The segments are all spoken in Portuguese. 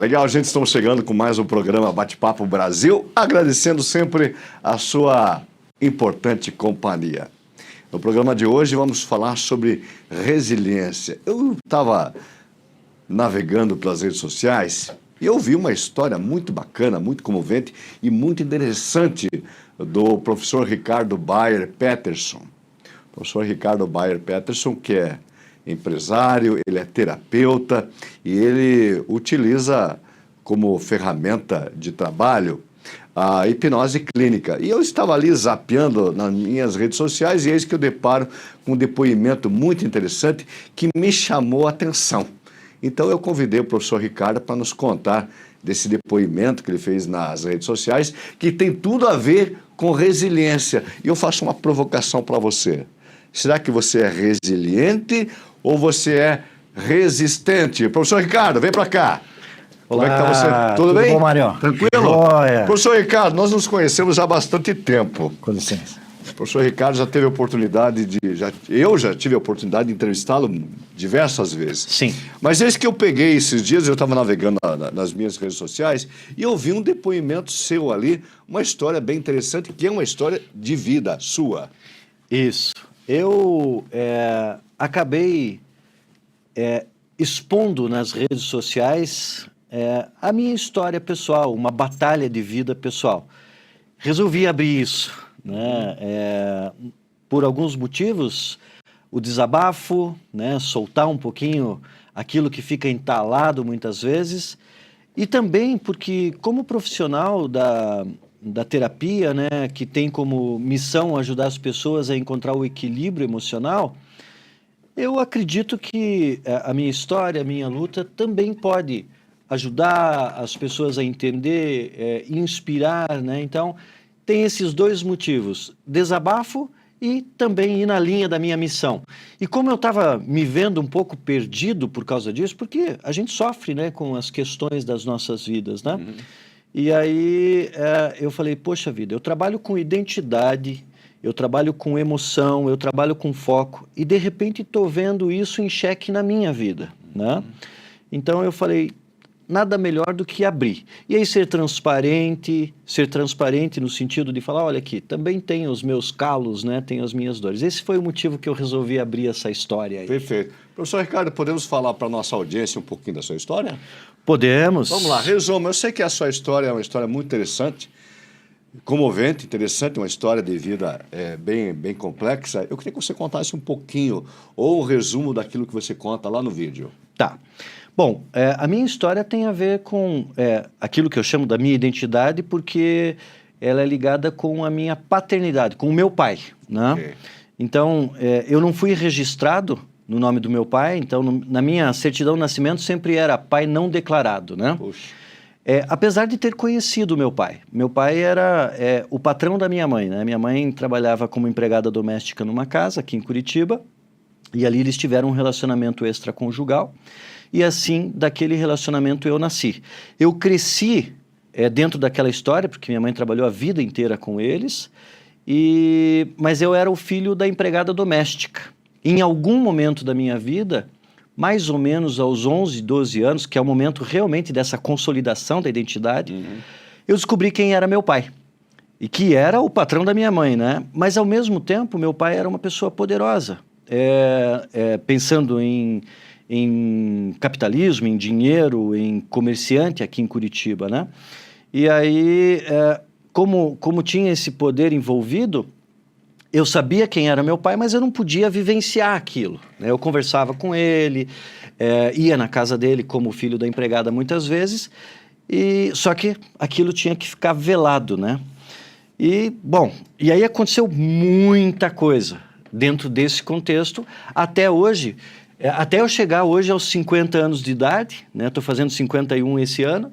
Legal, gente, estamos chegando com mais um programa Bate-Papo Brasil, agradecendo sempre a sua importante companhia. No programa de hoje vamos falar sobre resiliência. Eu estava navegando pelas redes sociais e eu vi uma história muito bacana, muito comovente e muito interessante do professor Ricardo Bayer Petterson. O professor Ricardo Bayer Petterson, que é empresário, ele é terapeuta e ele utiliza como ferramenta de trabalho a hipnose clínica. E eu estava ali zapeando nas minhas redes sociais e eis que eu deparo com um depoimento muito interessante que me chamou a atenção. Então eu convidei o professor Ricardo para nos contar desse depoimento que ele fez nas redes sociais, que tem tudo a ver com resiliência. E eu faço uma provocação para você. Será que você é resiliente ou você é resistente? Professor Ricardo, vem para cá. Olá, como é que está você? Tudo bem? Bom, Mário? Tranquilo? Joia. Professor Ricardo, nós nos conhecemos há bastante tempo. Com licença. O professor Ricardo já teve a oportunidade eu já tive a oportunidade de entrevistá-lo diversas vezes. Sim. Mas eis que eu peguei esses dias, eu estava navegando nas minhas redes sociais e eu vi um depoimento seu ali, uma história bem interessante, que é uma história de vida sua. Isso. Eu acabei expondo nas redes sociais a minha história pessoal, uma batalha de vida pessoal. Resolvi abrir isso, né? Por alguns motivos, o desabafo, né? Soltar um pouquinho aquilo que fica entalado muitas vezes, e também porque, como profissional da terapia, né, que tem como missão ajudar as pessoas a encontrar o equilíbrio emocional, eu acredito que a minha história, a minha luta também pode ajudar as pessoas a entender, inspirar, né? Então, tem esses dois motivos, desabafo e também ir na linha da minha missão. E como eu estava me vendo um pouco perdido por causa disso, porque a gente sofre, né, com as questões das nossas vidas, né? Uhum. E aí eu falei, poxa vida, eu trabalho com identidade, eu trabalho com emoção, eu trabalho com foco, e de repente estou vendo isso em xeque na minha vida, né? Então eu falei, nada melhor do que abrir. E aí ser transparente no sentido de falar, olha aqui, também tem os meus calos, né? Tem as minhas dores. Esse foi o motivo que eu resolvi abrir essa história aí. Perfeito. Professor Ricardo, podemos falar para a nossa audiência um pouquinho da sua história? Podemos. Vamos lá, resuma. Eu sei que a sua história é uma história muito interessante, comovente, interessante, uma história de vida bem complexa. Eu queria que você contasse um pouquinho, ou um resumo daquilo que você conta lá no vídeo. Tá. Bom, a minha história tem a ver com aquilo que eu chamo da minha identidade, porque ela é ligada com a minha paternidade, com o meu pai, né? Okay. Então, eu não fui registrado no nome do meu pai, então na minha certidão de nascimento sempre era pai não declarado, né? Puxa. Apesar de ter conhecido meu pai era o patrão da minha mãe, né? Minha mãe trabalhava como empregada doméstica numa casa aqui em Curitiba, e ali eles tiveram um relacionamento extraconjugal, e assim, daquele relacionamento eu nasci. Eu cresci dentro daquela história, porque minha mãe trabalhou a vida inteira com eles, mas eu era o filho da empregada doméstica. Em algum momento da minha vida, mais ou menos aos 11, 12 anos, que é o momento realmente dessa consolidação da identidade, eu descobri quem era meu pai. E que era o patrão da minha mãe, né? Mas, ao mesmo tempo, meu pai era uma pessoa poderosa. Pensando em capitalismo, em dinheiro, em comerciante aqui em Curitiba, né? E aí, como tinha esse poder envolvido, eu sabia quem era meu pai, mas eu não podia vivenciar aquilo, né? Eu conversava com ele, ia na casa dele como filho da empregada muitas vezes, só que aquilo tinha que ficar velado, né? E aí aconteceu muita coisa dentro desse contexto, até hoje, até eu chegar hoje aos 50 anos de idade, né? Estou fazendo 51 esse ano,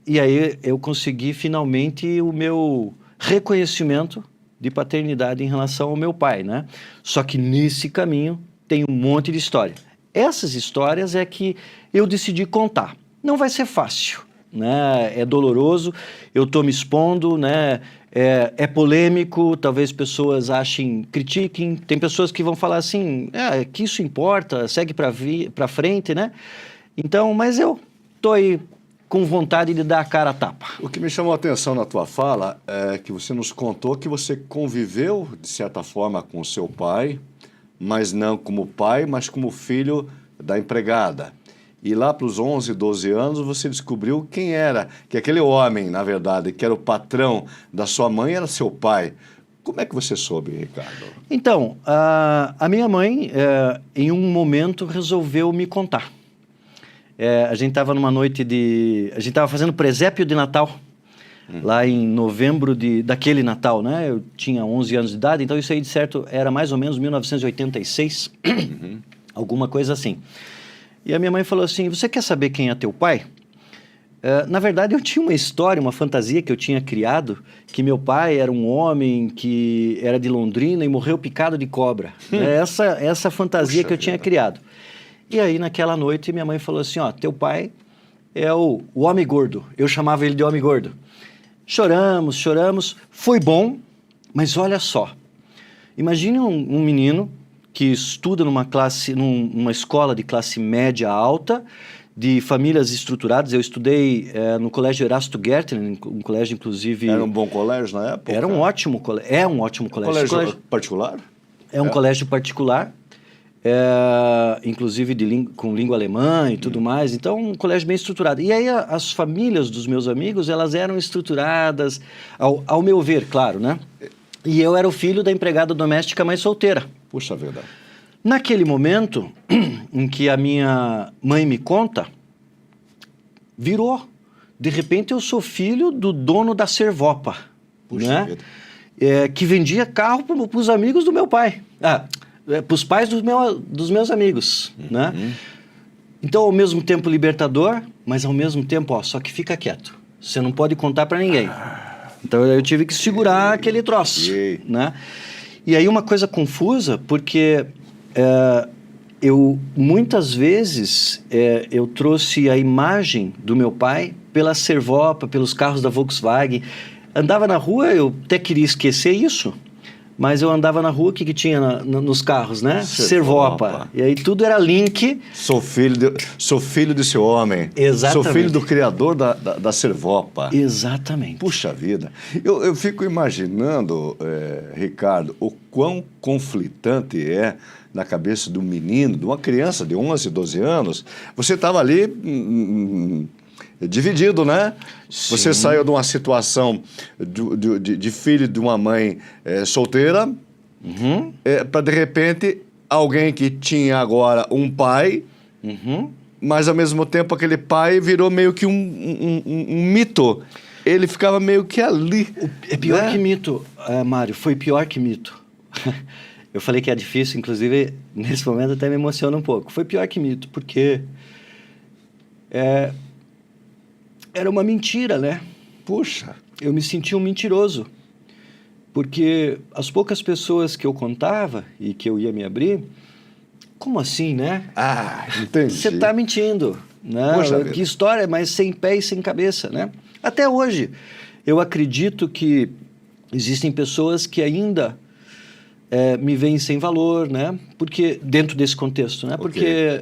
e aí eu consegui finalmente o meu reconhecimento de paternidade em relação ao meu pai, né? Só que nesse caminho tem um monte de história. Essas histórias é que eu decidi contar. Não vai ser fácil, né? É doloroso, eu estou me expondo, né? É polêmico, talvez pessoas critiquem, tem pessoas que vão falar assim, que isso importa, segue para frente, né? Então, mas eu tô aí com vontade de dar a cara a tapa. O que me chamou a atenção na tua fala é que você nos contou que você conviveu, de certa forma, com o seu pai, mas não como pai, mas como filho da empregada. E lá para os 11, 12 anos, você descobriu quem era, que aquele homem, na verdade, que era o patrão da sua mãe, era seu pai. Como é que você soube, Ricardo? Então, a minha mãe, em um momento, resolveu me contar. A gente estava numa noite de... A gente estava fazendo presépio de Natal, lá em novembro daquele Natal, né? Eu tinha 11 anos de idade, então isso aí, de certo, era mais ou menos 1986, alguma coisa assim. E a minha mãe falou assim, você quer saber quem é teu pai? Na verdade, eu tinha uma história, uma fantasia que eu tinha criado, que meu pai era um homem que era de Londrina e morreu picado de cobra. Essa fantasia que eu tinha criado. E aí, naquela noite, minha mãe falou assim, ó, teu pai é o homem gordo. Eu chamava ele de homem gordo. Choramos, foi bom, mas olha só. Imagine um menino que estuda numa escola de classe média alta, de famílias estruturadas. Eu estudei no Colégio Erasto Gärtner, um colégio, inclusive... Era um bom colégio na época? Era um ótimo colégio. É um ótimo colégio. Colégio particular? É um colégio particular, inclusive com língua alemã e tudo mais. Então, um colégio bem estruturado. E aí, as famílias dos meus amigos, elas eram estruturadas, ao meu ver, claro, né? E eu era o filho da empregada doméstica mais solteira. Puxa vida. Naquele momento em que a minha mãe me conta, virou. De repente, eu sou filho do dono da Servopa, Puxa né? Que vendia carro para os amigos do meu pai. Para os pais dos meus amigos, né? Então, ao mesmo tempo libertador, mas ao mesmo tempo, só que fica quieto. Você não pode contar para ninguém. Então, eu tive que segurar aquele troço, né? E aí, uma coisa confusa, porque eu, muitas vezes, eu trouxe a imagem do meu pai pela Servopa, pelos carros da Volkswagen. Andava na rua, eu até queria esquecer isso, mas eu andava na rua, o que tinha nos carros, né? Servopa. E aí tudo era link. Sou filho desse homem. Exatamente. Sou filho do criador da Servopa. Exatamente. Puxa vida. Eu fico imaginando, Ricardo, o quão conflitante é na cabeça do menino, de uma criança de 11, 12 anos. Você estava ali... dividido, né? Sim. Você saiu de uma situação de filho de uma mãe solteira para, de repente, alguém que tinha agora um pai, mas, ao mesmo tempo, aquele pai virou meio que um mito. Ele ficava meio que ali. É pior que mito, Mário. Foi pior que mito. Eu falei que é difícil, inclusive, nesse momento até me emociona um pouco. Foi pior que mito, porque... era uma mentira, né? Puxa. Eu me sentia um mentiroso. Porque as poucas pessoas que eu contava e que eu ia me abrir... Como assim, né? Entendi. Você está mentindo, né? Poxa, que história, mas sem pé e sem cabeça, né? Até hoje, eu acredito que existem pessoas que ainda me veem sem valor, né? Porque, dentro desse contexto, né? Porque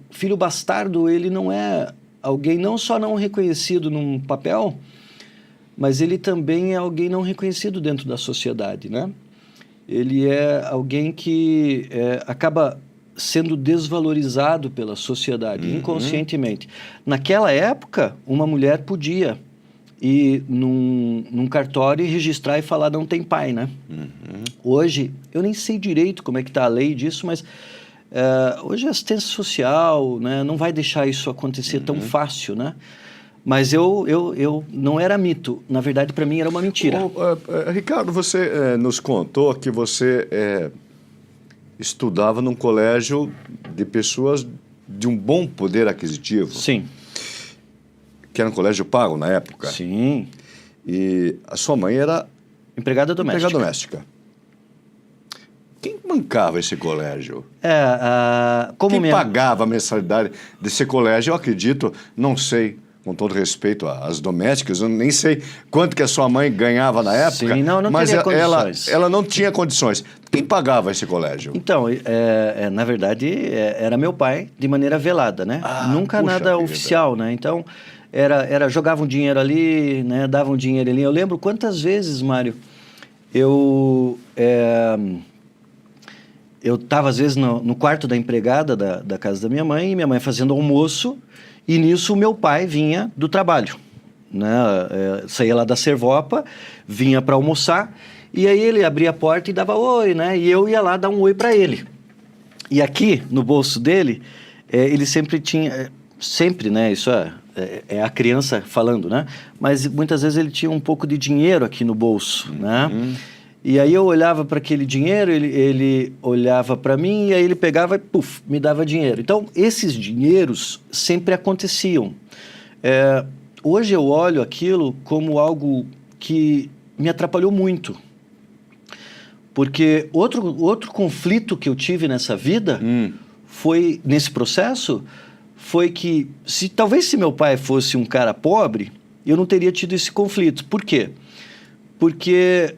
filho bastardo, ele não é... alguém não só não reconhecido num papel, mas ele também é alguém não reconhecido dentro da sociedade, né? Ele é alguém que acaba sendo desvalorizado pela sociedade, inconscientemente. Naquela época, uma mulher podia ir num cartório e registrar e falar não tem pai, né? Hoje, eu nem sei direito como é que está a lei disso, mas... hoje a assistência social, né, não vai deixar isso acontecer tão fácil, né? Mas eu não era mito. Na verdade, para mim, era uma mentira. Ricardo, você nos contou que você estudava num colégio de pessoas de um bom poder aquisitivo. Sim. Que era um colégio pago na época. Sim. E a sua mãe era... empregada doméstica. Empregada doméstica. Quem bancava esse colégio? Quem pagava a mensalidade desse colégio? Eu acredito, não sei com todo respeito às domésticas, eu nem sei quanto que a sua mãe ganhava na época, Sim, não mas teria condições. ela não tinha condições. Quem pagava esse colégio? Então, na verdade, era meu pai, de maneira velada, né? Nunca puxa nada vida. oficial, né? Então, jogavam dinheiro ali, né? Davam dinheiro ali. Eu lembro quantas vezes, Mário, eu estava, às vezes, no quarto da empregada da casa da minha mãe, e minha mãe fazendo almoço, e nisso o meu pai vinha do trabalho, né? Saía lá da Servopa, vinha para almoçar, e aí ele abria a porta e dava oi, né? E eu ia lá dar um oi para ele. E aqui, no bolso dele, ele sempre tinha... Sempre, né? Isso é a criança falando, né? Mas muitas vezes ele tinha um pouco de dinheiro aqui no bolso, né? E aí eu olhava para aquele dinheiro, ele olhava para mim, e aí ele pegava e, puf, me dava dinheiro. Então, esses dinheiros sempre aconteciam. Hoje eu olho aquilo como algo que me atrapalhou muito. Porque outro conflito que eu tive nessa vida foi, nesse processo, foi que, talvez se meu pai fosse um cara pobre, eu não teria tido esse conflito. Por quê? Porque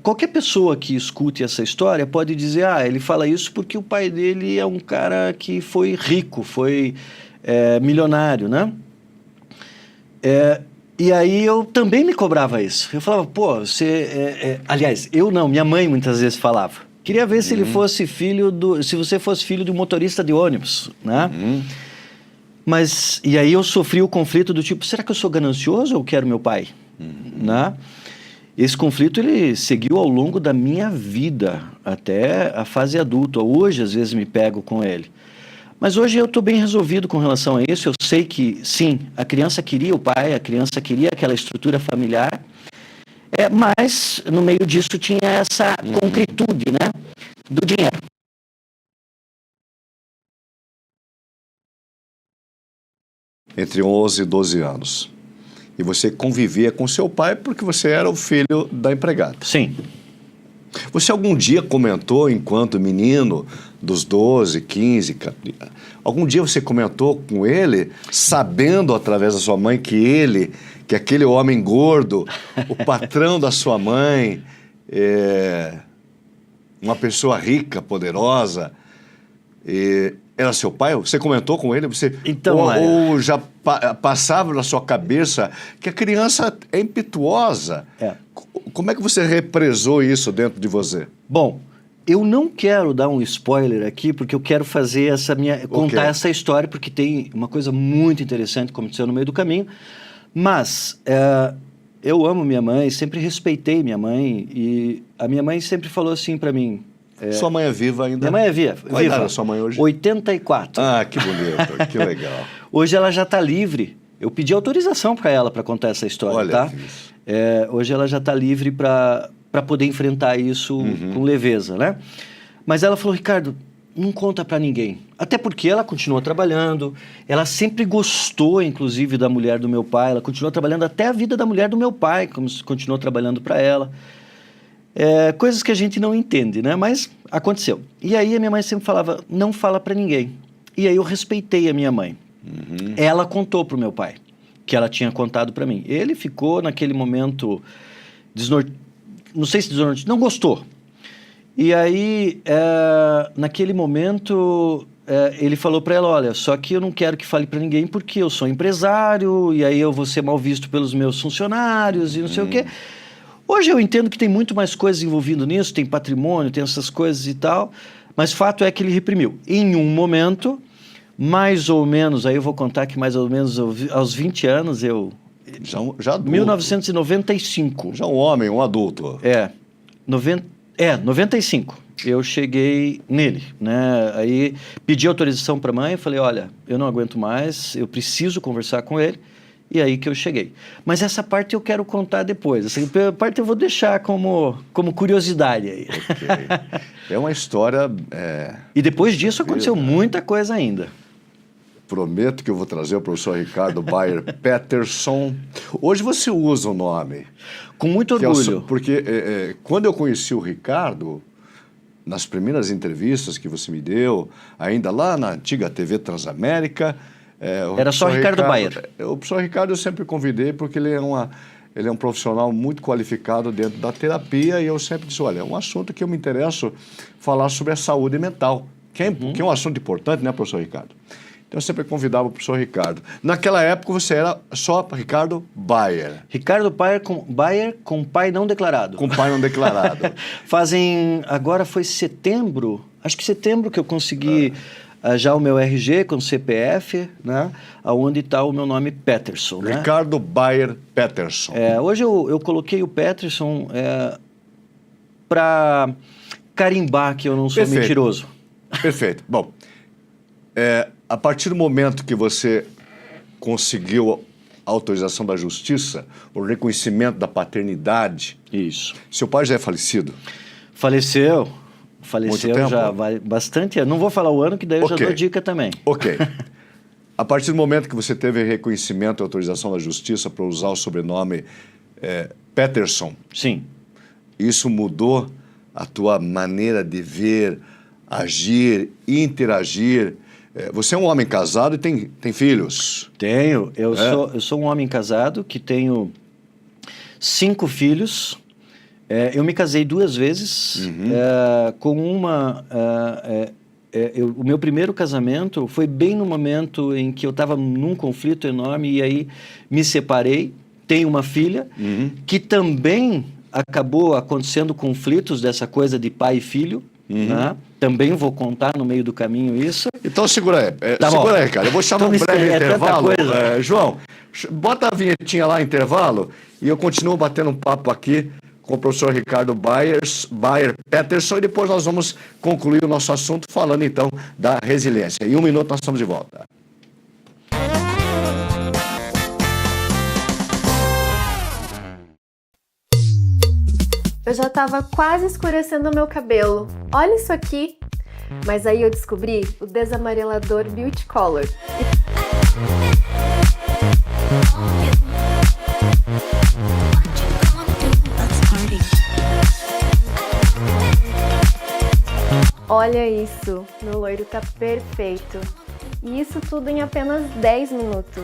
qualquer pessoa que escute essa história pode dizer, ele fala isso porque o pai dele é um cara que foi rico, foi milionário, né? E aí eu também me cobrava isso. Eu falava, pô, você... Aliás, eu não, minha mãe muitas vezes falava. Queria ver se ele fosse se você fosse filho de um motorista de ônibus, né? Mas, e aí eu sofri o conflito do tipo, será que eu sou ganancioso ou quero meu pai? Né? Esse conflito, ele seguiu ao longo da minha vida, até a fase adulta. Hoje, às vezes, me pego com ele. Mas hoje eu estou bem resolvido com relação a isso. Eu sei que, sim, a criança queria o pai, a criança queria aquela estrutura familiar, mas no meio disso tinha essa concretude, né, do dinheiro. Entre 11 e 12 anos. E você convivia com seu pai porque você era o filho da empregada. Sim. Você algum dia comentou, enquanto menino, dos 12, 15... Algum dia você comentou com ele, sabendo através da sua mãe que aquele homem gordo, o patrão da sua mãe, uma pessoa rica, poderosa, era seu pai? Você comentou com ele? Então, ou já passava na sua cabeça que a criança é impetuosa? Como é que você represou isso dentro de você? Bom, eu não quero dar um spoiler aqui, porque eu quero fazer contar essa história, porque tem uma coisa muito interessante que aconteceu no meio do caminho. Mas eu amo minha mãe, sempre respeitei minha mãe, e a minha mãe sempre falou assim para mim... Sua mãe é viva ainda? Minha mãe é viva. Qual a idade da sua mãe hoje? 84. Ah, que bonito, que legal. Hoje ela já está livre. Eu pedi autorização para ela para contar essa história, olha, tá? Hoje ela já está livre para poder enfrentar isso com leveza, né? Mas ela falou, Ricardo, não conta para ninguém. Até porque ela continuou trabalhando, ela sempre gostou, inclusive, da mulher do meu pai, ela continuou trabalhando até a vida da mulher do meu pai, continuou trabalhando para ela. Coisas que a gente não entende, né? Mas aconteceu. E aí a minha mãe sempre falava, não fala para ninguém. E aí eu respeitei a minha mãe. Ela contou pro meu pai, que ela tinha contado para mim. Ele ficou naquele momento não sei se desnorteado, não gostou. E aí, naquele momento, ele falou para ela, olha, só que eu não quero que fale para ninguém porque eu sou empresário e aí eu vou ser mal visto pelos meus funcionários e não sei o quê. Hoje eu entendo que tem muito mais coisas envolvidas nisso, tem patrimônio, tem essas coisas e tal, mas fato é que ele reprimiu. Em um momento, mais ou menos, aí eu vou contar que mais ou menos aos 20 anos eu... Já adulto. 1995. Já um homem, um adulto. 95. Eu cheguei nele, né? Aí pedi autorização para a mãe, falei, olha, eu não aguento mais, eu preciso conversar com ele. E aí que eu cheguei. Mas essa parte eu quero contar depois. Essa parte eu vou deixar como curiosidade aí. Okay. É uma história... E depois disso aconteceu muita coisa ainda. Prometo que eu vou trazer o professor Ricardo Bayer Peterson. Hoje você usa o nome. Com muito orgulho. Porque quando eu conheci o Ricardo, nas primeiras entrevistas que você me deu, ainda lá na antiga TV Transamérica, Era só Ricardo Bayer. O professor Ricardo eu sempre convidei porque ele é um profissional muito qualificado dentro da terapia e eu sempre disse, olha, é um assunto que eu me interesso falar sobre a saúde mental, que é um assunto importante, né, professor Ricardo? Então eu sempre convidava o professor Ricardo. Naquela época você era só Ricardo Bayer. Ricardo Bayer com pai não declarado. Com pai não declarado. Agora foi setembro, acho que setembro que eu consegui já o meu RG com CPF, né? Onde está o meu nome Peterson. Ricardo Bayer Peterson. Hoje eu coloquei o Peterson para carimbar que eu não sou mentiroso. Perfeito. Bom, a partir do momento que você conseguiu a autorização da justiça, o reconhecimento da paternidade... Isso. Seu pai já é falecido? Faleceu já bastante. Não vou falar o ano, que daí eu já dou dica também. Ok. A partir do momento que você teve reconhecimento e autorização da justiça para usar o sobrenome Peterson... Sim. Isso mudou a tua maneira de ver, agir, interagir... Você é um homem casado e tem filhos? Tenho. Eu sou um homem casado que tenho 5 filhos. Eu me casei 2 vezes. Com uma... o meu primeiro casamento foi bem no momento em que eu estava num conflito enorme e aí me separei. Tenho uma filha que também acabou acontecendo conflitos dessa coisa de pai e filho. Né? Também vou contar no meio do caminho isso. Então segura aí. Tá segura bom. aí, cara. Eu vou chamar um breve intervalo. João, bota a vinhetinha lá, intervalo, e eu continuo batendo um papo aqui com o professor Ricardo Bayer Peterson, e depois nós vamos concluir o nosso assunto falando então da resiliência. Em 1 minuto nós estamos de volta. Eu já estava quase escurecendo o meu cabelo. Olha isso aqui! Mas aí eu descobri o desamarelador Beauty Color. Olha isso! Meu loiro tá perfeito. E isso tudo em apenas 10 minutos.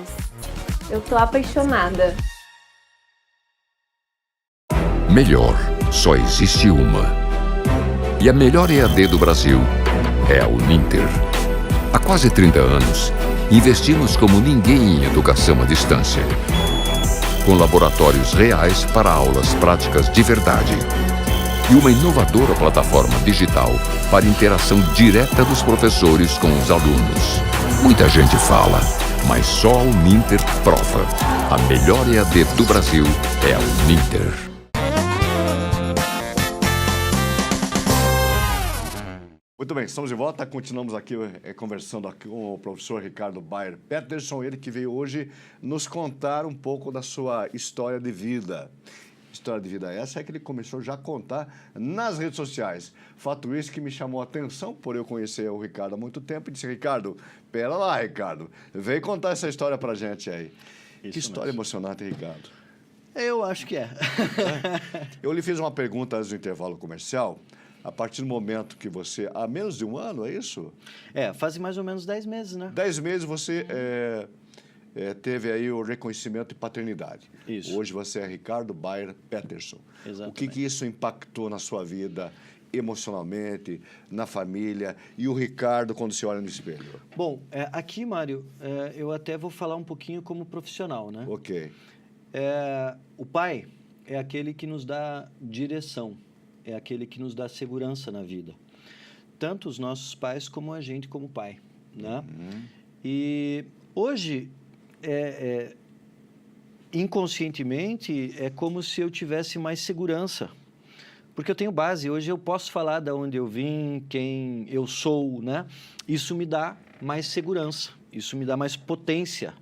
Eu tô apaixonada. Melhor, só existe uma. E a melhor EAD do Brasil é a Uninter. Há quase 30 anos, investimos como ninguém em educação à distância. Com laboratórios reais para aulas práticas de verdade. E uma inovadora plataforma digital para interação direta dos professores com os alunos. Muita gente fala, mas só a Uninter prova. A melhor EAD do Brasil é a Uninter. Muito bem, estamos de volta. Continuamos aqui conversando aqui com o professor Ricardo Bayer Peterson, ele que veio hoje nos contar um pouco da sua história de vida. História de vida essa é que ele começou já a contar nas redes sociais. Fato isso que me chamou a atenção, por eu conhecer o Ricardo há muito tempo, e disse, Ricardo, pera lá, Ricardo, vem contar essa história pra gente aí. Isso que história mesmo. emocionante, Ricardo. Eu acho que é. Eu lhe fiz uma pergunta antes do intervalo comercial. A partir do momento que você... Há menos de 1 ano, é isso? Fazem mais ou menos 10 meses, né? 10 meses você teve aí o reconhecimento de paternidade. Isso. Hoje você é Ricardo Bayer Peterson. Exatamente. O que isso impactou na sua vida emocionalmente, na família, e o Ricardo quando se olha no espelho? Bom, aqui, Mário, eu até vou falar um pouquinho como profissional, né? Ok. O pai é aquele que nos dá direção, é aquele que nos dá segurança na vida. Tanto os nossos pais como a gente como pai, né? E hoje, inconscientemente, é como se eu tivesse mais segurança. Porque eu tenho base, hoje eu posso falar de onde eu vim, quem eu sou, né? Isso me dá mais segurança, isso me dá mais potência.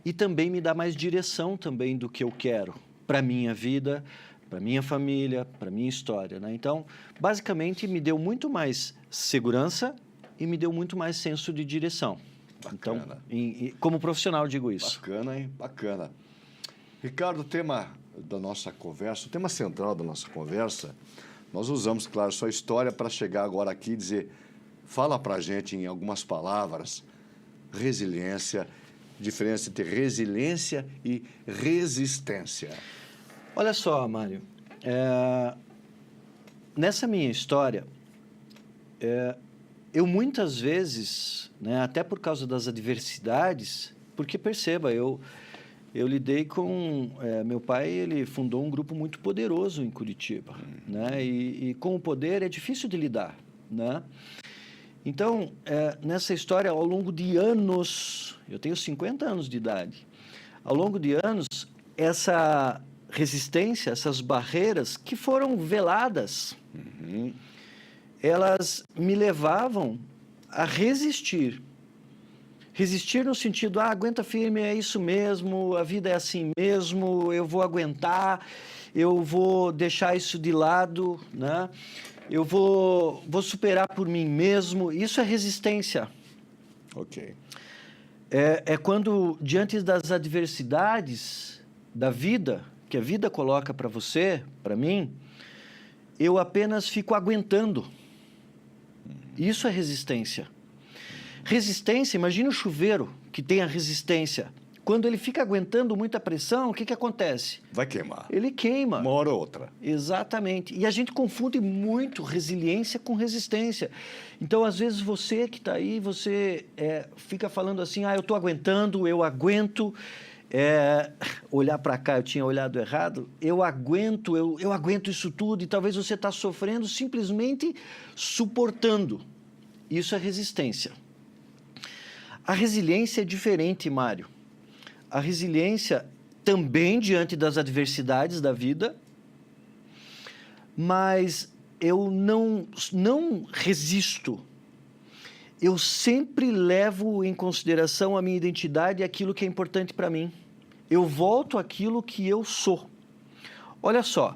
E também me dá mais direção também do que eu quero para a minha vida, para a minha família, para a minha história, né? Então, basicamente, me deu muito mais segurança e me deu muito mais senso de direção. Bacana. Então, como profissional, digo isso. Bacana, hein? Bacana. Ricardo, o tema da nossa conversa, o tema central da nossa conversa, nós usamos, claro, sua história para chegar agora aqui e dizer, fala para a gente em algumas palavras, resiliência, diferença entre resiliência e resistência. Olha só, Mário, nessa minha história, eu muitas vezes, né, até por causa das adversidades, porque perceba, eu lidei com... meu pai, ele fundou um grupo muito poderoso em Curitiba, né, e com o poder é difícil de lidar, né? Então, nessa história, ao longo de anos, eu tenho 50 anos de idade, ao longo de anos, essa resistência, essas barreiras que foram veladas, elas me levavam a resistir. Resistir no sentido, aguenta firme, é isso mesmo, a vida é assim mesmo, eu vou aguentar, eu vou deixar isso de lado, né? Eu vou superar por mim mesmo. Isso é resistência. Ok. É quando, diante das adversidades da vida, que a vida coloca para você, para mim, eu apenas fico aguentando. Isso é resistência. Resistência, imagina o chuveiro que tem a resistência. Quando ele fica aguentando muita pressão, o que acontece? Vai queimar. Ele queima. Uma hora ou outra. Exatamente. E a gente confunde muito resiliência com resistência. Então, às vezes, você que está aí, você fica falando assim, eu estou aguentando, eu aguento. Olhar para cá, eu tinha olhado errado. Eu aguento isso tudo. E talvez você está sofrendo simplesmente suportando. Isso é resistência. A resiliência é diferente, Mário. A resiliência também diante das adversidades da vida, mas eu não resisto. Eu sempre levo em consideração a minha identidade e aquilo que é importante para mim. Eu volto àquilo que eu sou. Olha só,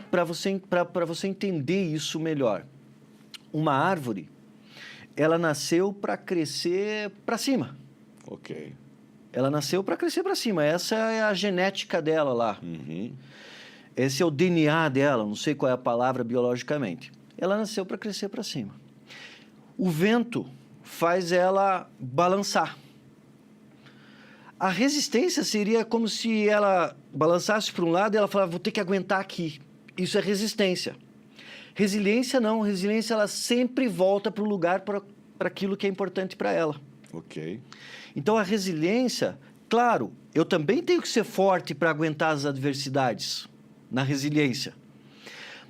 para você entender isso melhor. Uma árvore, ela nasceu para crescer para cima. Ok. Ela nasceu para crescer para cima. Essa é a genética dela lá. Esse é o DNA dela, não sei qual é a palavra biologicamente. Ela nasceu para crescer para cima. O vento faz ela balançar. A resistência seria como se ela balançasse para um lado e ela falava, vou ter que aguentar aqui. Isso é resistência. Resiliência não. Resiliência, ela sempre volta para o lugar, para aquilo que é importante para ela. Ok. Então, a resiliência, claro, eu também tenho que ser forte para aguentar as adversidades na resiliência.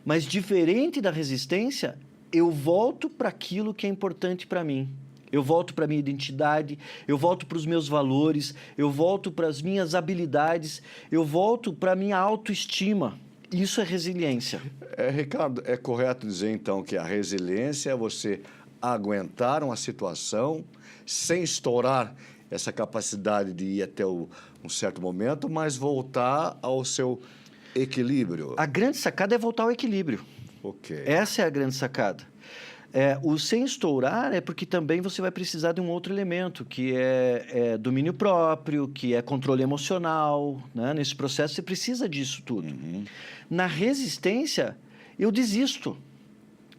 Mas, diferente da resistência, eu volto para aquilo que é importante para mim. Eu volto para a minha identidade, eu volto para os meus valores, eu volto para as minhas habilidades, eu volto para a minha autoestima. Isso é resiliência. Ricardo, é correto dizer, então, que a resiliência é você aguentar uma situação sem estourar essa capacidade de ir até um certo momento, mas voltar ao seu equilíbrio. A grande sacada é voltar ao equilíbrio. Ok. Essa é a grande sacada. O sem estourar é porque também você vai precisar de um outro elemento, que é domínio próprio, que é controle emocional, né? Nesse processo você precisa disso tudo. Na resistência, eu desisto.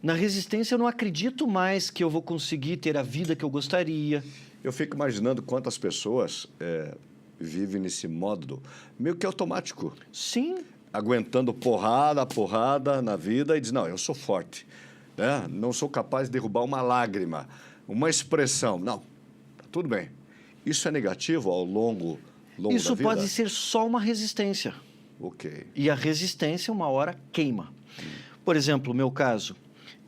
Na resistência, eu não acredito mais que eu vou conseguir ter a vida que eu gostaria. Eu fico imaginando quantas pessoas vivem nesse modo meio que automático. Sim. Aguentando porrada na vida e diz, não, eu sou forte. Né? Não sou capaz de derrubar uma lágrima, uma expressão. Não, tá tudo bem. Isso é negativo ao longo da vida? Isso pode ser só uma resistência. Ok. E a resistência, uma hora, queima. Por exemplo, o meu caso.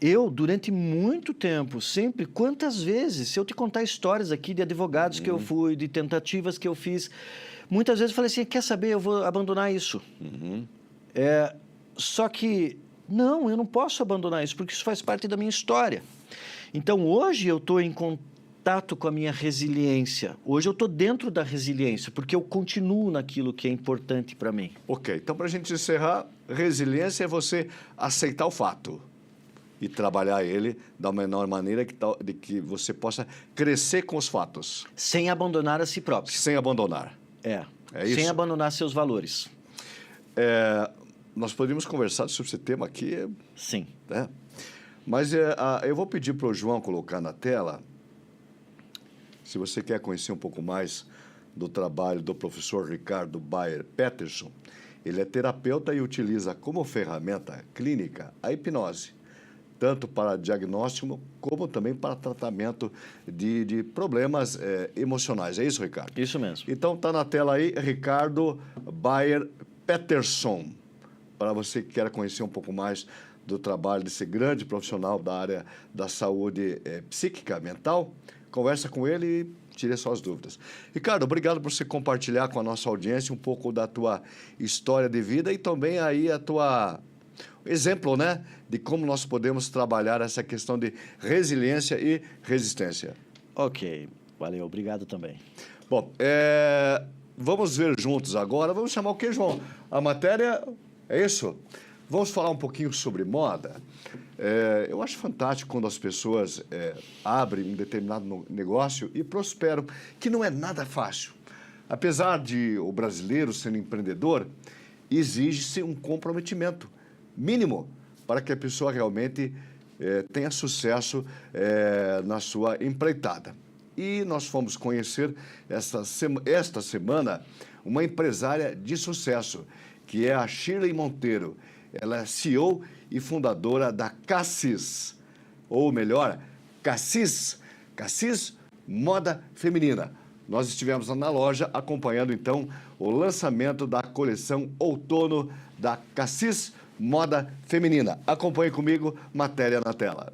Eu, durante muito tempo, sempre, quantas vezes, se eu te contar histórias aqui de advogados que eu fui, de tentativas que eu fiz, muitas vezes eu falei assim, quer saber, eu vou abandonar isso. Só que, não, eu não posso abandonar isso, porque isso faz parte da minha história. Então, hoje eu estou em contato com a minha resiliência. Hoje eu estou dentro da resiliência, porque eu continuo naquilo que é importante para mim. Ok, então para a gente encerrar, resiliência é você aceitar o fato e trabalhar ele da menor maneira de que você possa crescer com os fatos. Sem abandonar a si próprio. Sem abandonar. É isso? Sem abandonar seus valores. Nós poderíamos conversar sobre esse tema aqui. Sim. Mas eu vou pedir para o João colocar na tela. se você quer conhecer um pouco mais do trabalho do professor Ricardo Bayer Peterson, ele é terapeuta e utiliza como ferramenta clínica a hipnose, tanto para diagnóstico como também para tratamento de problemas emocionais. É isso, Ricardo? Isso mesmo. Então está na tela aí, Ricardo Bayer Peterson, para você que quer conhecer um pouco mais do trabalho desse grande profissional da área da saúde psíquica, mental, conversa com ele e tire suas dúvidas. Ricardo, obrigado por você compartilhar com a nossa audiência um pouco da tua história de vida e também aí a tua exemplo, né, de como nós podemos trabalhar essa questão de resiliência e resistência. Ok, valeu, obrigado também. Bom, vamos ver juntos agora, vamos chamar o quê, João? A matéria é isso? Vamos falar um pouquinho sobre moda. Eu acho fantástico quando as pessoas abrem um determinado negócio e prosperam, que não é nada fácil. Apesar de o brasileiro ser empreendedor, exige-se um comprometimento mínimo para que a pessoa realmente tenha sucesso na sua empreitada. E nós fomos conhecer esta semana uma empresária de sucesso, que é a Shirley Monteiro. Ela é CEO e fundadora da Cassis, ou melhor, Cassis Moda Feminina. Nós estivemos na loja acompanhando, então, o lançamento da coleção outono da Cassis Moda Feminina. Acompanhe comigo, matéria na tela.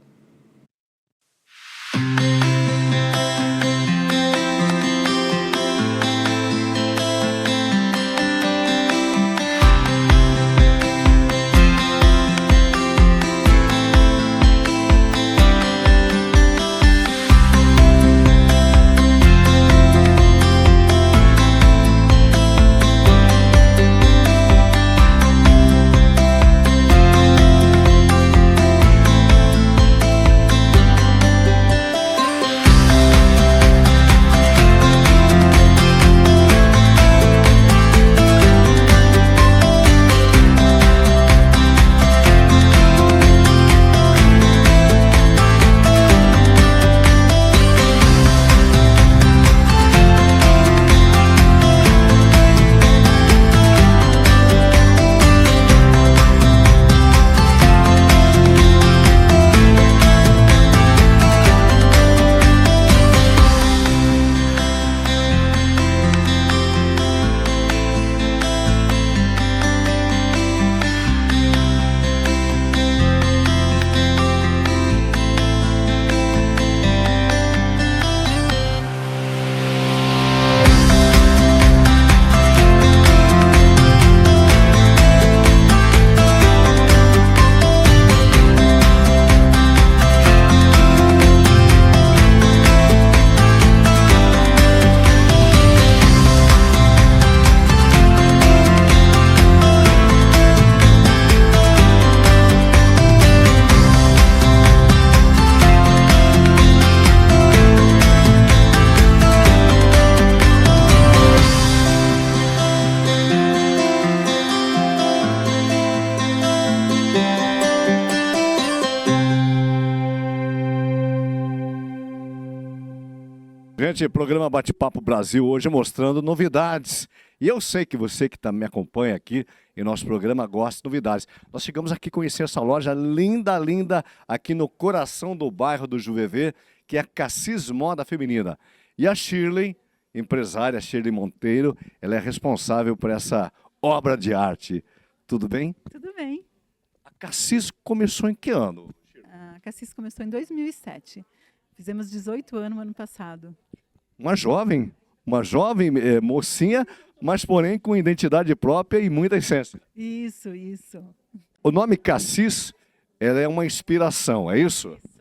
Gente, programa Bate-Papo Brasil hoje mostrando novidades. E eu sei que você que me acompanha aqui em nosso programa gosta de novidades. Nós chegamos aqui conhecer essa loja linda, linda, aqui no coração do bairro do Juvevê, que é a Cassis Moda Feminina. E a Shirley, empresária Shirley Monteiro, ela é responsável por essa obra de arte. Tudo bem? Tudo bem. A Cassis começou em que ano? A Cassis começou em 2007. Fizemos 18 anos no ano passado. Uma jovem mocinha, mas porém com identidade própria e muita essência. Isso, isso. O nome Cassis, ela é uma inspiração, é isso? Isso.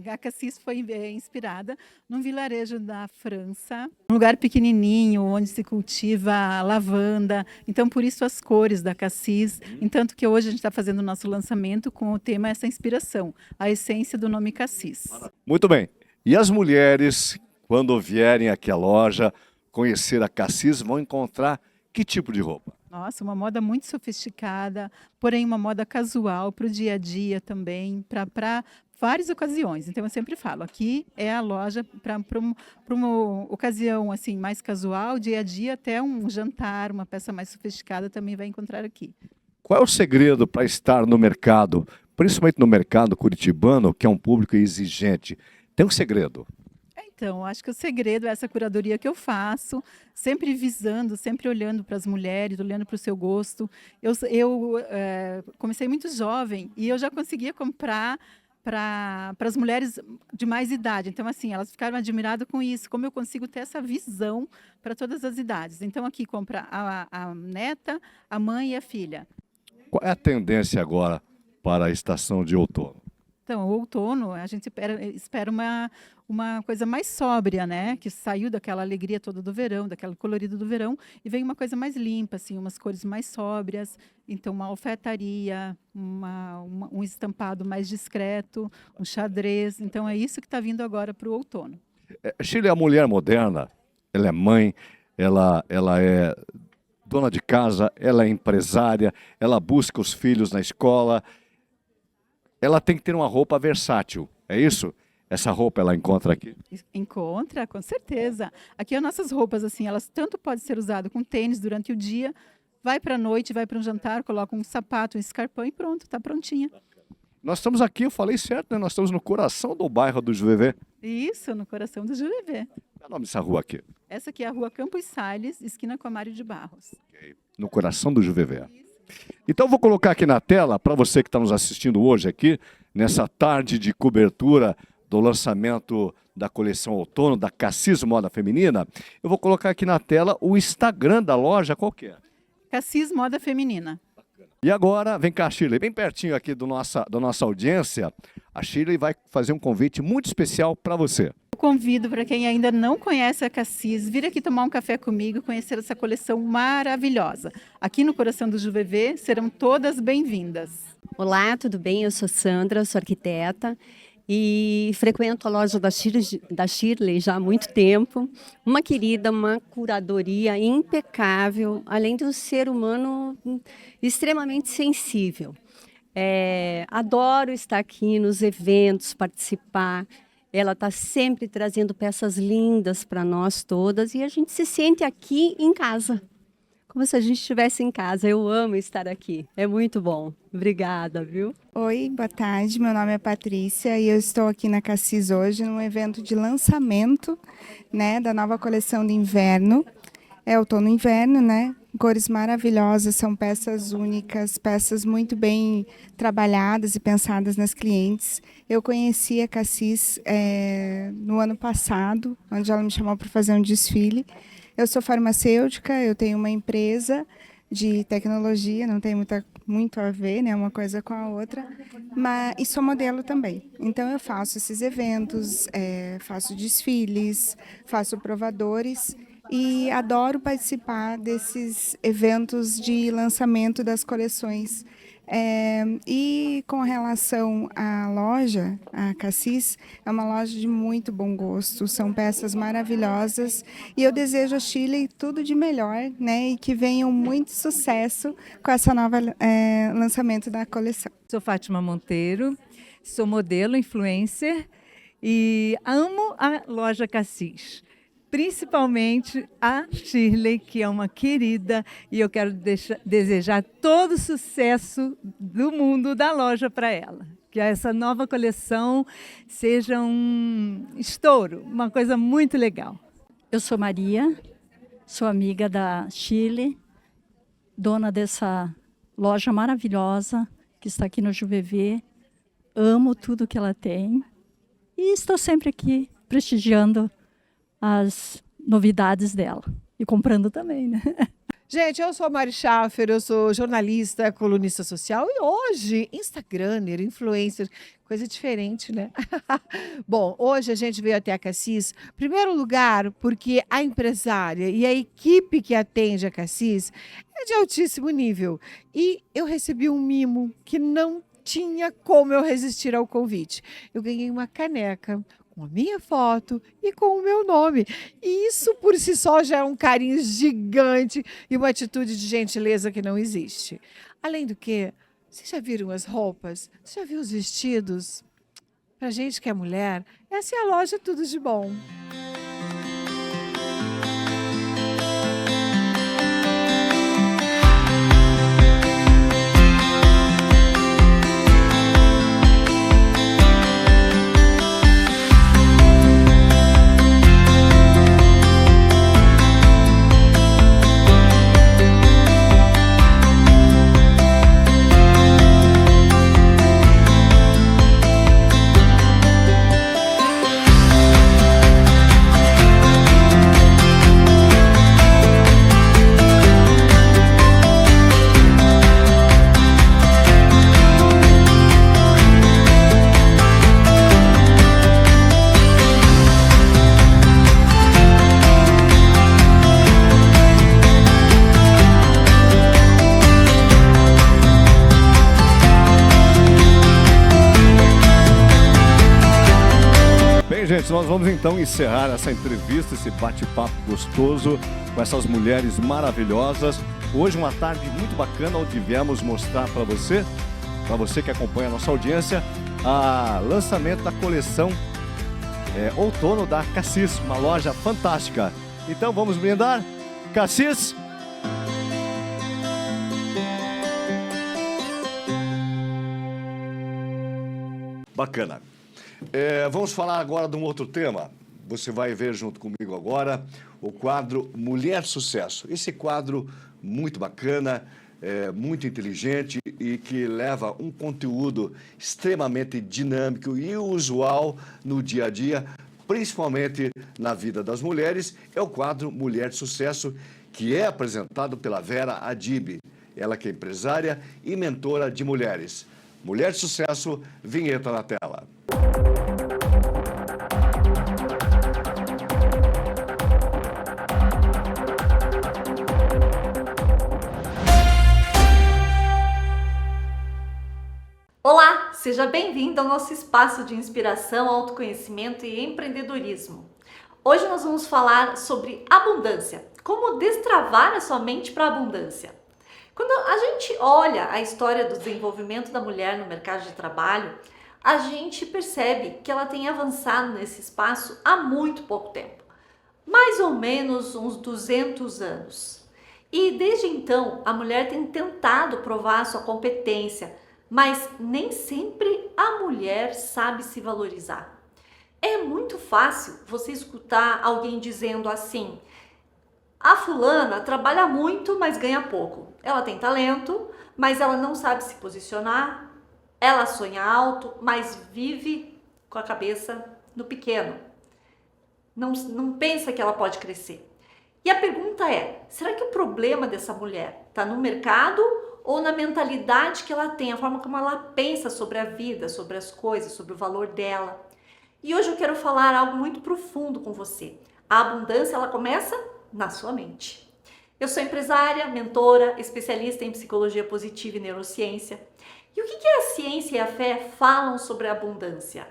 A Cassis foi inspirada num vilarejo da França, um lugar pequenininho, onde se cultiva lavanda. Então, por isso as cores da Cassis. Entanto que hoje a gente está fazendo o nosso lançamento com o tema essa inspiração, a essência do nome Cassis. Muito bem. E as mulheres, quando vierem aqui à loja conhecer a Cassis, vão encontrar que tipo de roupa? Nossa, uma moda muito sofisticada, porém uma moda casual para o dia a dia também, para várias ocasiões. Então eu sempre falo, aqui é a loja para uma ocasião assim mais casual, dia a dia, até um jantar, uma peça mais sofisticada também vai encontrar aqui. Qual é o segredo para estar no mercado, principalmente no mercado curitibano, que é um público exigente? Tem um segredo? Então, acho que o segredo é essa curadoria que eu faço, sempre visando, sempre olhando para as mulheres, olhando para o seu gosto. Eu comecei muito jovem e eu já conseguia comprar para as mulheres de mais idade. Então, assim, elas ficaram admiradas com isso, como eu consigo ter essa visão para todas as idades. Então, aqui compra a neta, a mãe e a filha. Qual é a tendência agora para a estação de outono? Então, o outono, a gente espera uma coisa mais sóbria, né? Que saiu daquela alegria toda do verão, daquela colorida do verão, e vem uma coisa mais limpa, assim, umas cores mais sóbrias. Então, uma alfaiataria, um estampado mais discreto, um xadrez. Então, é isso que está vindo agora para o outono. Shirley é a mulher moderna, ela é mãe, ela é dona de casa, ela é empresária, ela busca os filhos na escola. Ela tem que ter uma roupa versátil, é isso? Essa roupa ela encontra aqui? Encontra, com certeza. Aqui as nossas roupas, assim, elas tanto podem ser usadas com tênis durante o dia, vai para a noite, vai para um jantar, coloca um sapato, um escarpão e pronto, está prontinha. Nós estamos aqui, eu falei certo, né? Nós estamos no coração do bairro do Juvevê. Isso, no coração do Jurevê. Qual é o nome dessa rua aqui? Essa aqui é a rua Campos Sales, esquina com a Mário de Barros. No coração do Juvevê. Então eu vou colocar aqui na tela, para você que está nos assistindo hoje aqui, nessa tarde de cobertura do lançamento da coleção outono da Cassis Moda Feminina, eu vou colocar aqui na tela o Instagram da loja, qual que é? Cassis Moda Feminina. E agora, vem cá, Shirley, bem pertinho aqui da nossa audiência, a Shirley vai fazer um convite muito especial para você. Eu convido para quem ainda não conhece a Cassis, vir aqui tomar um café comigo, conhecer essa coleção maravilhosa. Aqui no coração do Juvevê, serão todas bem-vindas. Olá, tudo bem? Eu sou Sandra, sou arquiteta e frequento a loja da Shirley já há muito tempo. Uma querida, uma curadoria impecável, além de um ser humano extremamente sensível. Adoro estar aqui nos eventos, participar. Ela está sempre trazendo peças lindas para nós todas e a gente se sente aqui em casa, como se a gente estivesse em casa. Eu amo estar aqui, é muito bom. Obrigada, viu? Oi, boa tarde, meu nome é Patrícia e eu estou aqui na Cassis hoje num evento de lançamento, né, da nova coleção de inverno. É outono e inverno, né? Cores maravilhosas, são peças únicas, peças muito bem trabalhadas e pensadas nas clientes. Eu conheci a Cassis no ano passado, onde ela me chamou para fazer um desfile. Eu sou farmacêutica, eu tenho uma empresa de tecnologia, não tem muito a ver, né, uma coisa com a outra, e sou modelo também. Então eu faço esses eventos, faço desfiles, faço provadores e adoro participar desses eventos de lançamento das coleções. E com relação à loja, a Cassis, é uma loja de muito bom gosto, são peças maravilhosas e eu desejo a Shirley tudo de melhor, né, e que venham muito sucesso com essa nova lançamento da coleção. Sou Fátima Monteiro, sou modelo, influencer e amo a loja Cassis. Principalmente a Shirley, que é uma querida, e eu quero desejar todo o sucesso do mundo da loja para ela. Que essa nova coleção seja um estouro, uma coisa muito legal. Eu sou Maria, sou amiga da Shirley, dona dessa loja maravilhosa que está aqui no Juvevê. Amo tudo que ela tem e estou sempre aqui prestigiando as novidades dela e comprando também, né? Gente, eu sou a Mari Schaffer, eu sou jornalista, colunista social e hoje Instagramer, influencer, coisa diferente, né? Bom, hoje a gente veio até a Cassis, em primeiro lugar, porque a empresária e a equipe que atende a Cassis é de altíssimo nível. E eu recebi um mimo que não tinha como eu resistir ao convite. Eu ganhei uma caneca com a minha foto e com o meu nome. E isso por si só já é um carinho gigante e uma atitude de gentileza que não existe. Além do que, vocês já viram as roupas? Você já viu os vestidos? Pra gente que é mulher, essa é a loja Tudo de Bom. Gente, nós vamos então encerrar essa entrevista, esse bate-papo gostoso com essas mulheres maravilhosas. Hoje uma tarde muito bacana, onde viemos mostrar para você que acompanha a nossa audiência, o lançamento da coleção outono da Cassis, uma loja fantástica. Então vamos brindar. Cassis! Bacana. Vamos falar agora de um outro tema. Você vai ver junto comigo agora o quadro Mulher Sucesso. Esse quadro muito bacana, muito inteligente e que leva um conteúdo extremamente dinâmico e usual no dia a dia, principalmente na vida das mulheres. É o quadro Mulher Sucesso, que é apresentado pela Vera Adib. Ela que é empresária e mentora de mulheres. Mulher Sucesso, vinheta na tela. Olá, seja bem-vindo ao nosso espaço de inspiração, autoconhecimento e empreendedorismo. Hoje nós vamos falar sobre abundância, como destravar a sua mente para a abundância. Quando a gente olha a história do desenvolvimento da mulher no mercado de trabalho, a gente percebe que ela tem avançado nesse espaço há muito pouco tempo, mais ou menos uns 200 anos. E desde então, a mulher tem tentado provar a sua competência, mas nem sempre a mulher sabe se valorizar. É muito fácil você escutar alguém dizendo assim: a fulana trabalha muito, mas ganha pouco. Ela tem talento, mas ela não sabe se posicionar. Ela sonha alto, mas vive com a cabeça no pequeno. Não pensa que ela pode crescer. E a pergunta é, será que o problema dessa mulher está no mercado ou na mentalidade que ela tem, a forma como ela pensa sobre a vida, sobre as coisas, sobre o valor dela? E hoje eu quero falar algo muito profundo com você. A abundância, ela começa na sua mente. Eu sou empresária, mentora, especialista em psicologia positiva e neurociência. E o que a ciência e a fé falam sobre a abundância?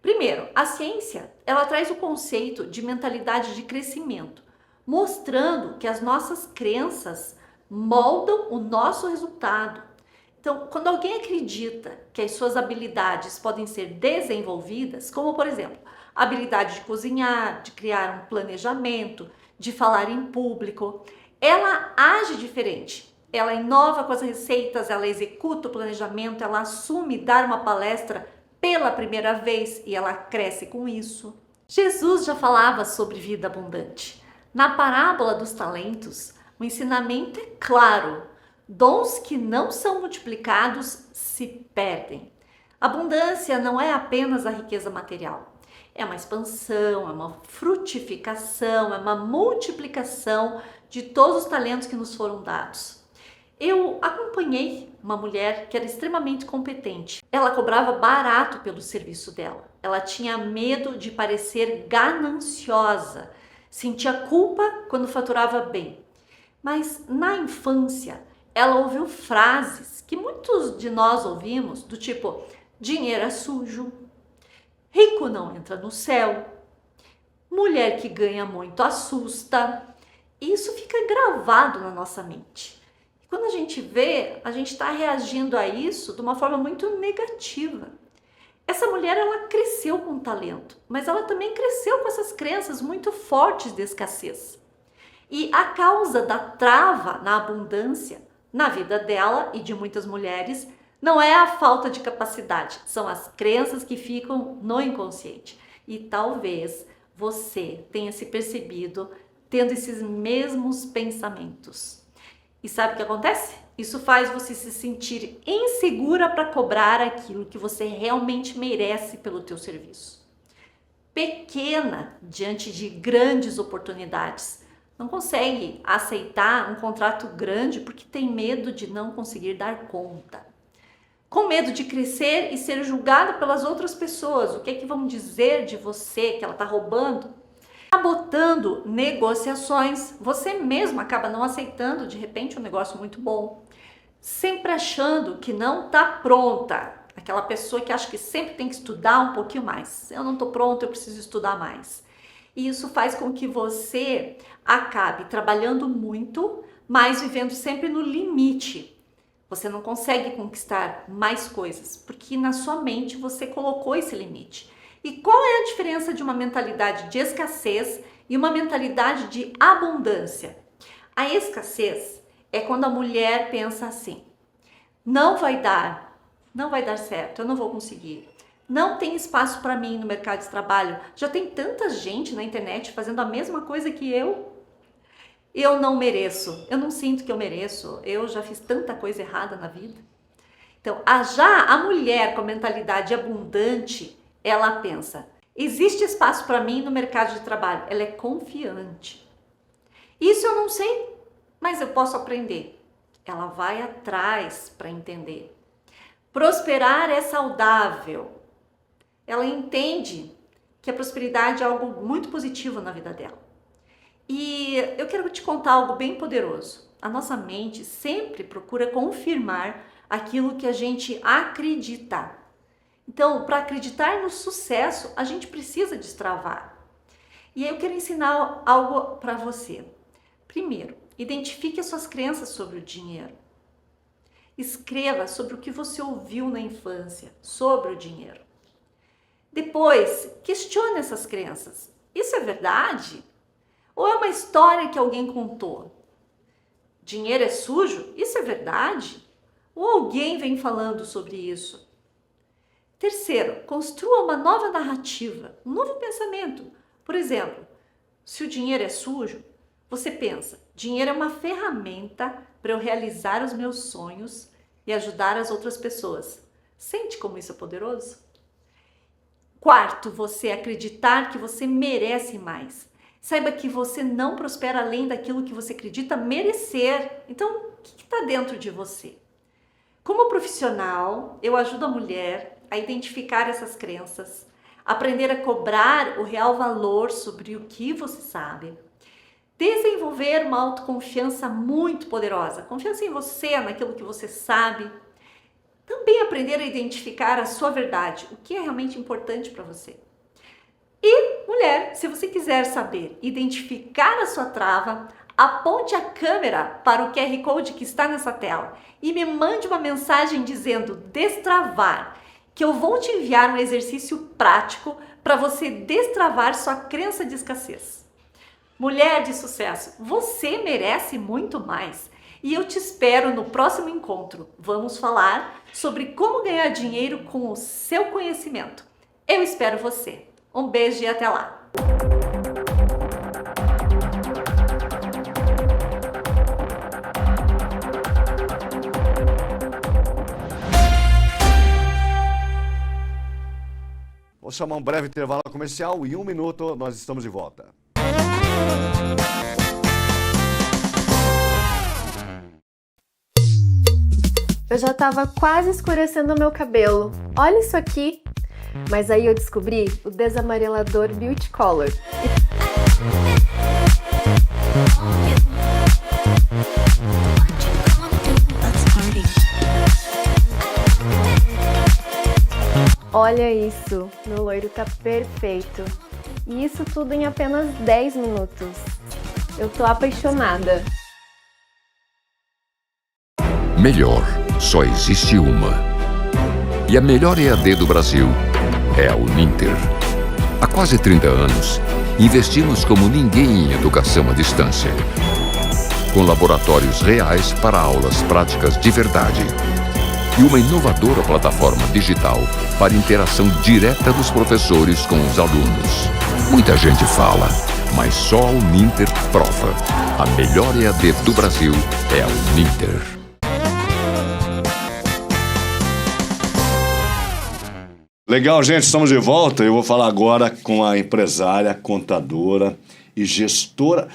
Primeiro, a ciência, ela traz o conceito de mentalidade de crescimento, mostrando que as nossas crenças moldam o nosso resultado. Então, quando alguém acredita que as suas habilidades podem ser desenvolvidas, como por exemplo, a habilidade de cozinhar, de criar um planejamento, de falar em público, ela age diferente. Ela inova com as receitas, ela executa o planejamento, ela assume dar uma palestra pela primeira vez e ela cresce com isso. Jesus já falava sobre vida abundante. Na parábola dos talentos, o ensinamento é claro: dons que não são multiplicados se perdem. Abundância não é apenas a riqueza material. É uma expansão, é uma frutificação, é uma multiplicação de todos os talentos que nos foram dados. Eu acompanhei uma mulher que era extremamente competente. Ela cobrava barato pelo serviço dela. Ela tinha medo de parecer gananciosa, sentia culpa quando faturava bem. Mas na infância, ela ouviu frases que muitos de nós ouvimos, do tipo: dinheiro é sujo, rico não entra no céu, mulher que ganha muito assusta. E isso fica gravado na nossa mente. E quando a gente vê, a gente está reagindo a isso de uma forma muito negativa. Essa mulher, ela cresceu com talento, mas ela também cresceu com essas crenças muito fortes de escassez. E a causa da trava na abundância na vida dela e de muitas mulheres não é a falta de capacidade, são as crenças que ficam no inconsciente. E talvez você tenha se percebido tendo esses mesmos pensamentos. E sabe o que acontece? Isso faz você se sentir insegura para cobrar aquilo que você realmente merece pelo teu serviço. Pequena diante de grandes oportunidades. Não consegue aceitar um contrato grande porque tem medo de não conseguir dar conta. Com medo de crescer e ser julgada pelas outras pessoas. O que é que vão dizer de você, que ela está roubando? Sabotando negociações, você mesmo acaba não aceitando de repente um negócio muito bom. Sempre achando que não está pronta. Aquela pessoa que acha que sempre tem que estudar um pouquinho mais. Eu não estou pronta, eu preciso estudar mais. E isso faz com que você acabe trabalhando muito, mas vivendo sempre no limite. Você não consegue conquistar mais coisas, porque na sua mente você colocou esse limite. E qual é a diferença de uma mentalidade de escassez e uma mentalidade de abundância? A escassez é quando a mulher pensa assim: não vai dar certo, eu não vou conseguir. Não tem espaço para mim no mercado de trabalho. Já tem tanta gente na internet fazendo a mesma coisa que eu. Eu não mereço, eu não sinto que eu mereço, eu já fiz tanta coisa errada na vida. Então, já a mulher com a mentalidade abundante, ela pensa: existe espaço para mim no mercado de trabalho. Ela é confiante. Isso eu não sei, mas eu posso aprender. Ela vai atrás para entender. Prosperar é saudável. Ela entende que a prosperidade é algo muito positivo na vida dela. E eu quero te contar algo bem poderoso. A nossa mente sempre procura confirmar aquilo que a gente acredita. Então, para acreditar no sucesso, a gente precisa destravar. E aí eu quero ensinar algo para você. Primeiro, identifique as suas crenças sobre o dinheiro. Escreva sobre o que você ouviu na infância sobre o dinheiro. Depois, questione essas crenças. Isso é verdade? Ou é uma história que alguém contou? Dinheiro é sujo? Isso é verdade? Ou alguém vem falando sobre isso? Terceiro, construa uma nova narrativa, um novo pensamento. Por exemplo, se o dinheiro é sujo, você pensa: dinheiro é uma ferramenta para eu realizar os meus sonhos e ajudar as outras pessoas. Sente como isso é poderoso? Quarto, você acreditar que você merece mais. Saiba que você não prospera além daquilo que você acredita merecer. Então, o que está dentro de você? Como profissional, eu ajudo a mulher a identificar essas crenças, aprender a cobrar o real valor sobre o que você sabe, desenvolver uma autoconfiança muito poderosa, confiança em você, naquilo que você sabe. Também aprender a identificar a sua verdade, o que é realmente importante para você. E, mulher, se você quiser saber identificar a sua trava, aponte a câmera para o QR Code que está nessa tela e me mande uma mensagem dizendo destravar, que eu vou te enviar um exercício prático para você destravar sua crença de escassez. Mulher de sucesso, você merece muito mais. E eu te espero no próximo encontro. Vamos falar sobre como ganhar dinheiro com o seu conhecimento. Eu espero você. Um beijo e até lá! Vou chamar um breve intervalo comercial e em 1 minuto nós estamos de volta. Eu já estava quase escurecendo o meu cabelo. Olha isso aqui! Mas aí eu descobri o desamarelador Beauty Color. Olha isso, meu loiro tá perfeito. E isso tudo em apenas 10 minutos. Eu tô apaixonada. Melhor, só existe uma. E a melhor EAD do Brasil é a Uninter. Há quase 30 anos, investimos como ninguém em educação à distância. Com laboratórios reais para aulas práticas de verdade. E uma inovadora plataforma digital para interação direta dos professores com os alunos. Muita gente fala, mas só a Uninter prova. A melhor EAD do Brasil é a Uninter. Legal, gente, estamos de volta. Eu vou falar agora com a empresária, contadora e gestora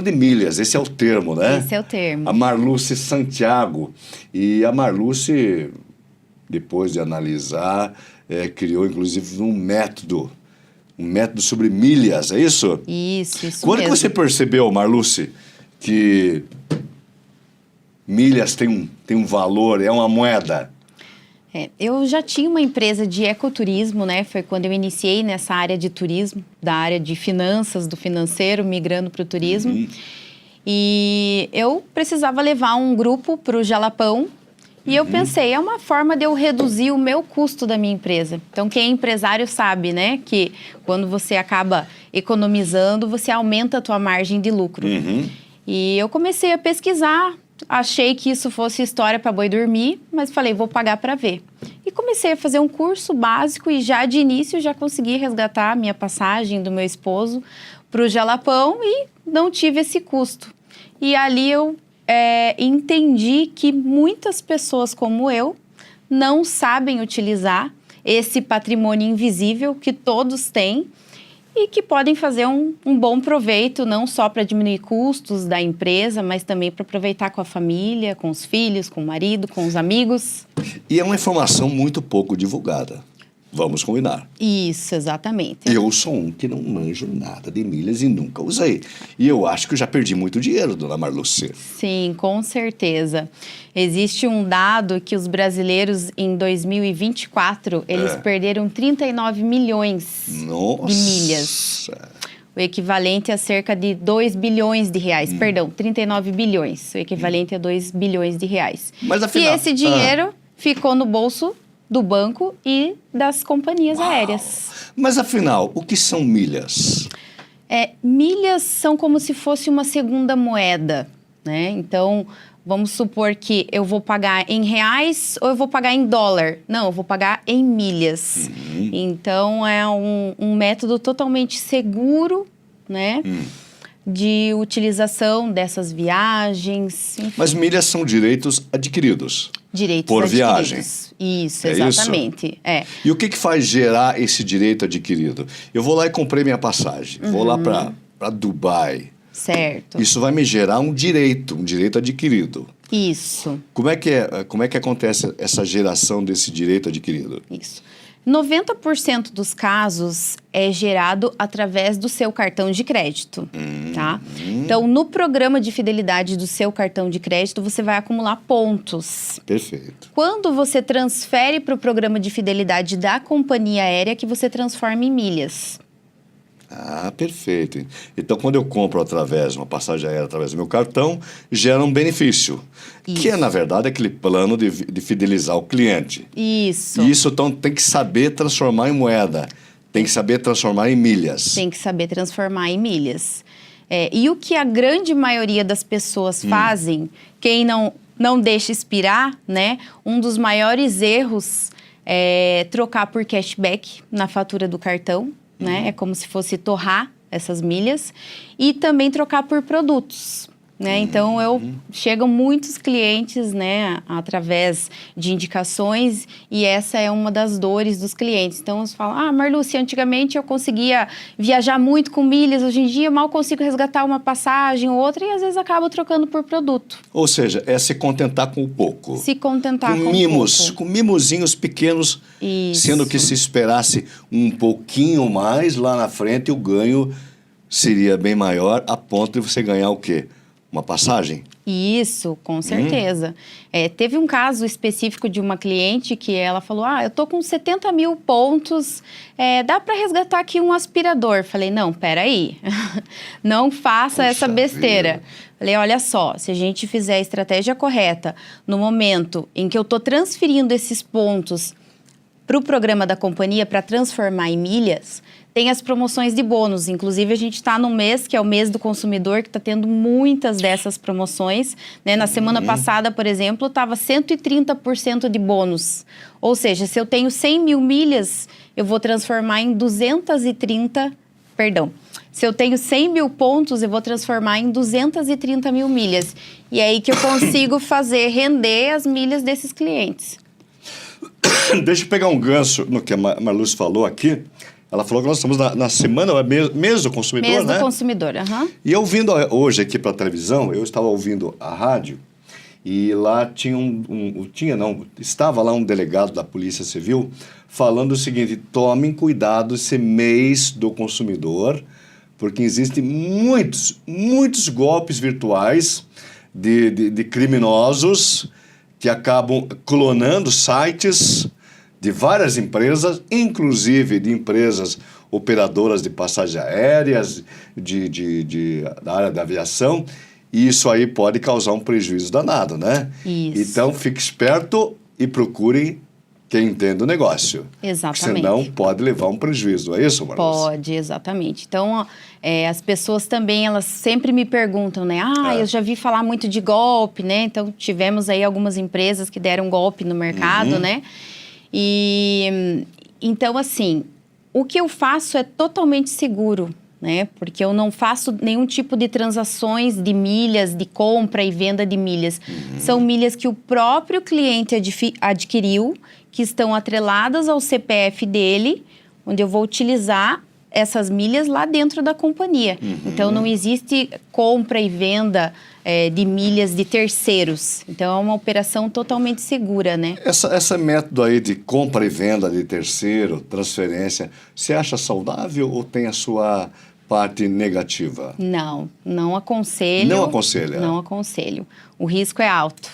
de milhas. Esse é o termo, né? Esse é o termo. A Marluce Santiago. E a Marluce, depois de analisar, criou inclusive um método sobre milhas, é isso? Isso Quando mesmo. que você percebeu, Marluce, que milhas tem um valor, é uma moeda? Eu já tinha uma empresa de ecoturismo, né? Foi quando eu iniciei nessa área de turismo, da área de finanças, do financeiro, migrando para o turismo. E eu precisava levar um grupo para o Jalapão. E eu pensei, é uma forma de eu reduzir o meu custo da minha empresa. Então, quem é empresário sabe, né? Que quando você acaba economizando, você aumenta a tua margem de lucro. E eu comecei a pesquisar. Achei que isso fosse história para boi dormir, mas falei, vou pagar para ver. E comecei a fazer um curso básico e já de início já consegui resgatar a minha passagem do meu esposo para o Jalapão e não tive esse custo. E ali eu entendi que muitas pessoas como eu não sabem utilizar esse patrimônio invisível que todos têm e que podem fazer um bom proveito, não só para diminuir custos da empresa, mas também para aproveitar com a família, com os filhos, com o marido, com os amigos. E é uma informação muito pouco divulgada. Vamos combinar. Isso, exatamente. Eu sou um que não manjo nada de milhas e nunca usei. E eu acho que eu já perdi muito dinheiro, dona Marluce. Sim, com certeza. Existe um dado que os brasileiros, em 2024, eles perderam 39 milhões de milhas. O equivalente a cerca de 2 bilhões de reais. Perdão, 39 bilhões. O equivalente a 2 bilhões de reais. Mas afinal... E esse dinheiro ficou no bolso do banco e das companhias aéreas. Mas afinal, o que são milhas? Milhas são como se fosse uma segunda moeda, né? Então, vamos supor que eu vou pagar em reais ou eu vou pagar em dólar. Não, eu vou pagar em milhas. Então, é um método totalmente seguro, né? De utilização dessas viagens. Enfim. Mas milhas são direitos adquiridos. Direitos por adquiridos. viagem. Isso, exatamente. Isso? E o que faz gerar esse direito adquirido? Eu vou lá e comprei minha passagem. Vou lá para Dubai. Certo. Isso vai me gerar um direito adquirido. Isso. Como é que acontece essa geração desse direito adquirido? Isso. 90% dos casos é gerado através do seu cartão de crédito, tá? Então, no programa de fidelidade do seu cartão de crédito, você vai acumular pontos. Perfeito. Quando você transfere para o programa de fidelidade da companhia aérea, que você transforma em milhas. Ah, perfeito. Então, quando eu compro uma passagem aérea através do meu cartão, gera um benefício. Isso. Que é, na verdade, aquele plano de fidelizar o cliente. Isso. E isso, então, tem que saber transformar em moeda. Tem que saber transformar em milhas. Tem que saber transformar em milhas. E o que a grande maioria das pessoas fazem, quem não deixa expirar, né? Um dos maiores erros é trocar por cashback na fatura do cartão. Né? É como se fosse torrar essas milhas e também trocar por produtos, né? Então, chegam muitos clientes, né, através de indicações e essa é uma das dores dos clientes. Então, eles falam, Marluce, antigamente eu conseguia viajar muito com milhas, hoje em dia mal consigo resgatar uma passagem ou outra e às vezes acabo trocando por produto. Ou seja, é se contentar com o pouco. Se contentar com mimos, pouco. Com mimozinhos pequenos, Isso. Sendo que se esperasse um pouquinho mais lá na frente, o ganho seria bem maior, a ponto de você ganhar o quê? Uma passagem? Isso, com certeza. Teve um caso específico de uma cliente que ela falou, eu tô com 70 mil pontos, dá para resgatar aqui um aspirador. Falei, não, peraí, não faça essa besteira. Falei, olha só, se a gente fizer a estratégia correta, no momento em que eu tô transferindo esses pontos para o programa da companhia, para transformar em milhas, tem as promoções de bônus. Inclusive, a gente está no mês, que é o mês do consumidor, que está tendo muitas dessas promoções, né? Na semana passada, por exemplo, estava 130% de bônus. Ou seja, se eu tenho 100 mil milhas, eu vou transformar em 230... Perdão. Se eu tenho 100 mil pontos, eu vou transformar em 230 mil milhas. E é aí que eu consigo fazer render as milhas desses clientes. Deixa eu pegar um gancho no que a Marluce falou aqui. Ela falou que nós estamos na semana, mês do consumidor, Mês né? do consumidor, aham. E eu ouvindo hoje aqui para a televisão, eu estava ouvindo a rádio e lá estava lá um delegado da Polícia Civil falando o seguinte: tomem cuidado esse mês do consumidor, porque existem muitos golpes virtuais de criminosos que acabam clonando sites de várias empresas, inclusive de empresas operadoras de passagens aéreas, da área da aviação, e isso aí pode causar um prejuízo danado, né? Isso. Então, fique esperto e procure quem entende o negócio. Exatamente. Senão, pode levar um prejuízo, é isso, Marluce? Pode, exatamente. Então, as pessoas também, elas sempre me perguntam, né? Eu já vi falar muito de golpe, né? Então, tivemos aí algumas empresas que deram golpe no mercado, né? E então, assim, o que eu faço é totalmente seguro, né? Porque eu não faço nenhum tipo de transações de milhas, de compra e venda de milhas. São milhas que o próprio cliente adquiriu, que estão atreladas ao CPF dele, onde eu vou utilizar essas milhas lá dentro da companhia. Então, não existe compra e venda de milhas de terceiros. Então, é uma operação totalmente segura, né? Essa método aí de compra e venda de terceiro, transferência, você acha saudável ou tem a sua parte negativa? Não aconselho. Não aconselha? Não aconselho. O risco é alto.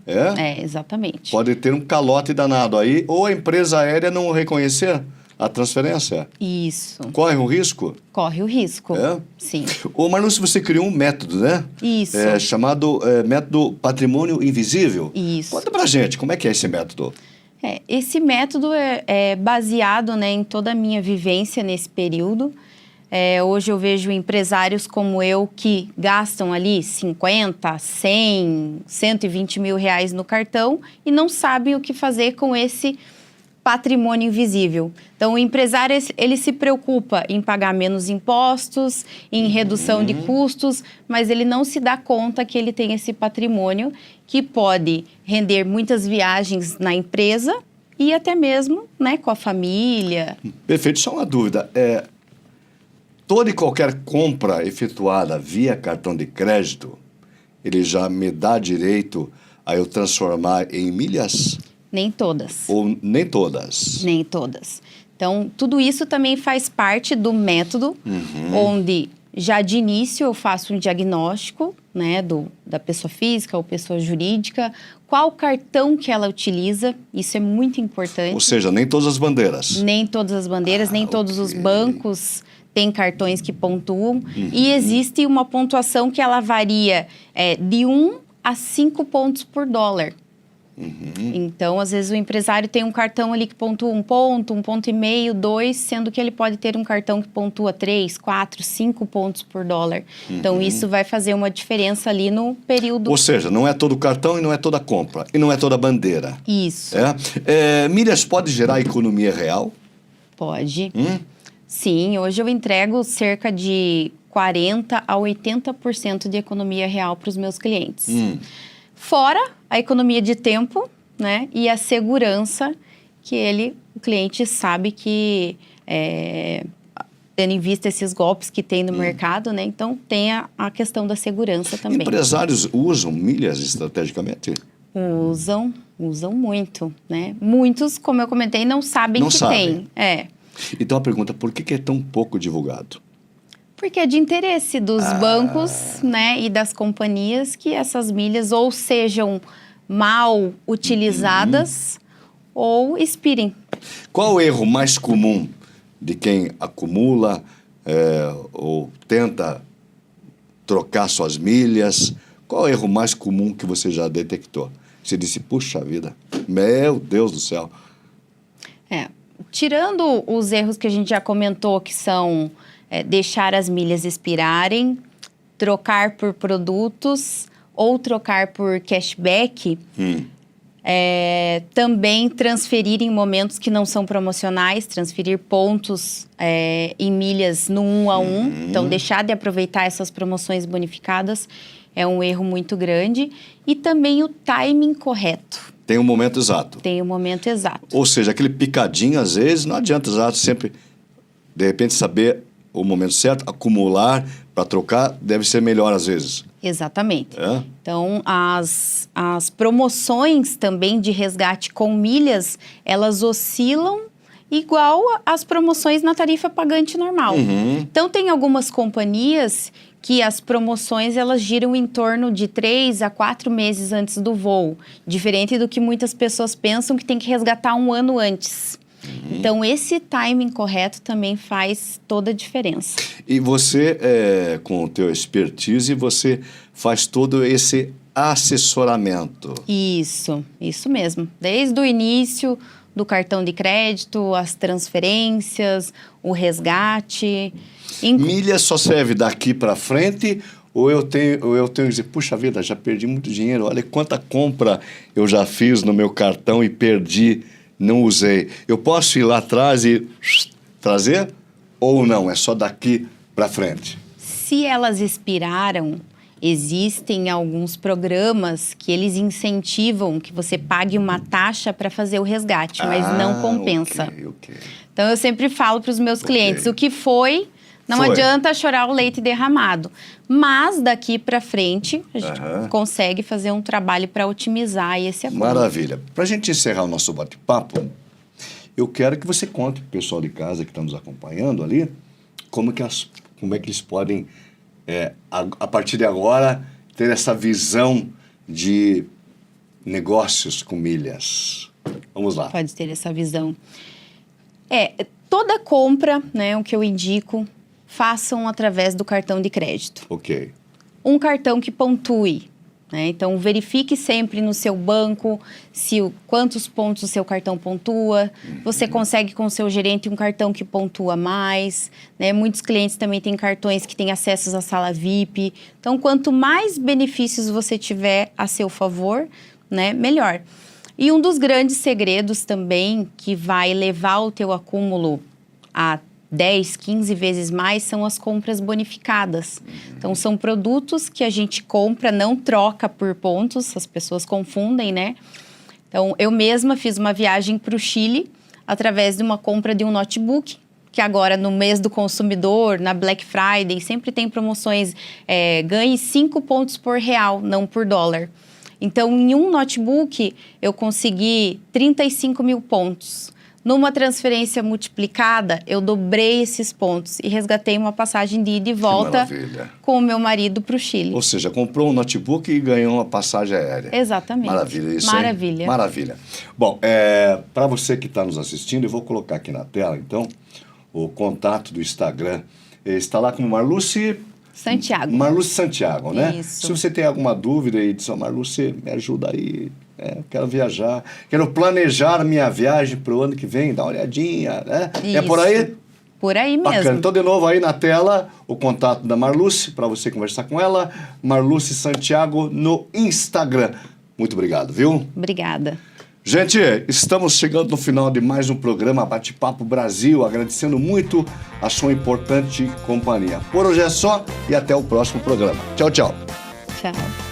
É? É, exatamente. Pode ter um calote danado aí, ou a empresa aérea não reconhecer a transferência. Isso. Corre o risco? Corre o risco. É? Sim. Ô, Marluce, você criou um método, né? Isso. Chamado método Patrimônio Invisível. Isso. Conta pra gente, como é que é esse método? Esse método é baseado, né, em toda a minha vivência nesse período. Hoje eu vejo empresários como eu que gastam ali 50, 100, 120 mil reais no cartão e não sabem o que fazer com esse patrimônio invisível. Então, o empresário, ele se preocupa em pagar menos impostos, em redução de custos, mas ele não se dá conta que ele tem esse patrimônio que pode render muitas viagens na empresa e até mesmo, né, com a família. Perfeito. Só uma dúvida. Toda e qualquer compra efetuada via cartão de crédito, ele já me dá direito a eu transformar em milhas? Nem todas. Ou nem todas? Nem todas. Então, tudo isso também faz parte do método, onde já de início eu faço um diagnóstico, né, da pessoa física ou pessoa jurídica, qual cartão que ela utiliza, isso é muito importante. Ou seja, nem todas as bandeiras. Nem todas as bandeiras, nem todos os bancos têm cartões que pontuam. E existe uma pontuação que ela varia de 1 a 5 pontos por dólar. Então, às vezes, o empresário tem um cartão ali que pontua 1 ponto, 1,5 ponto, 2, sendo que ele pode ter um cartão que pontua 3, 4, 5 pontos por dólar. Então, isso vai fazer uma diferença ali no período. Ou seja, não é todo cartão e não é toda compra. E não é toda bandeira. Isso. Milhas pode gerar economia real? Pode. Sim, hoje eu entrego cerca de 40% a 80% de economia real para os meus clientes. Fora a economia de tempo, né, e a segurança que o cliente sabe que, tendo em vista esses golpes que tem no mercado, né, então tem a questão da segurança também. Empresários usam milhas estrategicamente? Usam muito, né? Muitos, como eu comentei, não sabem que tem. Então a pergunta, por que é tão pouco divulgado? Porque é de interesse dos bancos, né, e das companhias que essas milhas ou sejam mal utilizadas ou expirem. Qual o erro mais comum de quem acumula ou tenta trocar suas milhas? Qual o erro mais comum que você já detectou? Você disse, puxa vida, meu Deus do céu. Tirando os erros que a gente já comentou, que são deixar as milhas expirarem, trocar por produtos ou trocar por cashback, também transferir em momentos que não são promocionais, transferir pontos em milhas no 1 a 1, então deixar de aproveitar essas promoções bonificadas é um erro muito grande, e também o timing correto. Tem um momento exato. Tem um momento exato. Ou seja, aquele picadinho, às vezes, não adianta exato, sempre, de repente, saber o momento certo, acumular para trocar, deve ser melhor às vezes. Exatamente. Então, as promoções também de resgate com milhas, elas oscilam igual às promoções na tarifa pagante normal. Então, tem algumas companhias que as promoções elas giram em torno de 3 a 4 meses antes do voo, diferente do que muitas pessoas pensam que tem que resgatar 1 ano antes. Então, esse timing correto também faz toda a diferença. E você, com o teu expertise, você faz todo esse assessoramento. Isso mesmo. Desde o início do cartão de crédito, as transferências, o resgate. Milha só serve daqui para frente, ou eu tenho que dizer, puxa vida, já perdi muito dinheiro, olha quanta compra eu já fiz no meu cartão e perdi, não usei. Eu posso ir lá atrás e trazer, ou não, é só daqui para frente? Se elas expiraram, existem alguns programas que eles incentivam que você pague uma taxa para fazer o resgate, mas não compensa. Okay. Então, eu sempre falo para os meus clientes, o que foi... Não adianta chorar o leite derramado. Mas, daqui para frente, a gente consegue fazer um trabalho para otimizar esse acordo. Maravilha. Para a gente encerrar o nosso bate-papo, eu quero que você conte para o pessoal de casa que está nos acompanhando ali, como é que eles podem, a partir de agora, ter essa visão de negócios com milhas. Vamos lá. Pode ter essa visão. Toda compra, né, o que eu indico, façam através do cartão de crédito. Ok. Um cartão que pontue, né? Então, verifique sempre no seu banco quantos pontos o seu cartão pontua. Você consegue com o seu gerente um cartão que pontua mais, né? Muitos clientes também têm cartões que têm acessos à sala VIP. Então, quanto mais benefícios você tiver a seu favor, né, melhor. E um dos grandes segredos também que vai levar o teu acúmulo a 10, 15 vezes mais são as compras bonificadas. Então, são produtos que a gente compra, não troca por pontos, as pessoas confundem, né? Então, eu mesma fiz uma viagem para o Chile através de uma compra de um notebook, que agora no mês do consumidor, na Black Friday, sempre tem promoções, ganhe 5 pontos por real, não por dólar. Então, em um notebook, eu consegui 35 mil pontos. Numa transferência multiplicada, eu dobrei esses pontos e resgatei uma passagem de ida e volta com o meu marido para o Chile. Ou seja, comprou um notebook e ganhou uma passagem aérea. Exatamente. Maravilha isso, Maravilha. Hein? Maravilha. Bom, para você que está nos assistindo, eu vou colocar aqui na tela, então, o contato do Instagram. Está lá como Marluce... Santiago. Marluce Santiago, né? Isso. Se você tem alguma dúvida e diz, Marluce, me ajuda aí, quero viajar, quero planejar a minha viagem para o ano que vem, dá uma olhadinha, né? Isso. É por aí? Por aí mesmo. Bacana. Então, de novo, aí na tela, o contato da Marluce, para você conversar com ela, Marluce Santiago no Instagram. Muito obrigado, viu? Obrigada. Gente, estamos chegando no final de mais um programa Bate-Papo Brasil, agradecendo muito a sua importante companhia. Por hoje é só e até o próximo programa. Tchau, tchau. Tchau.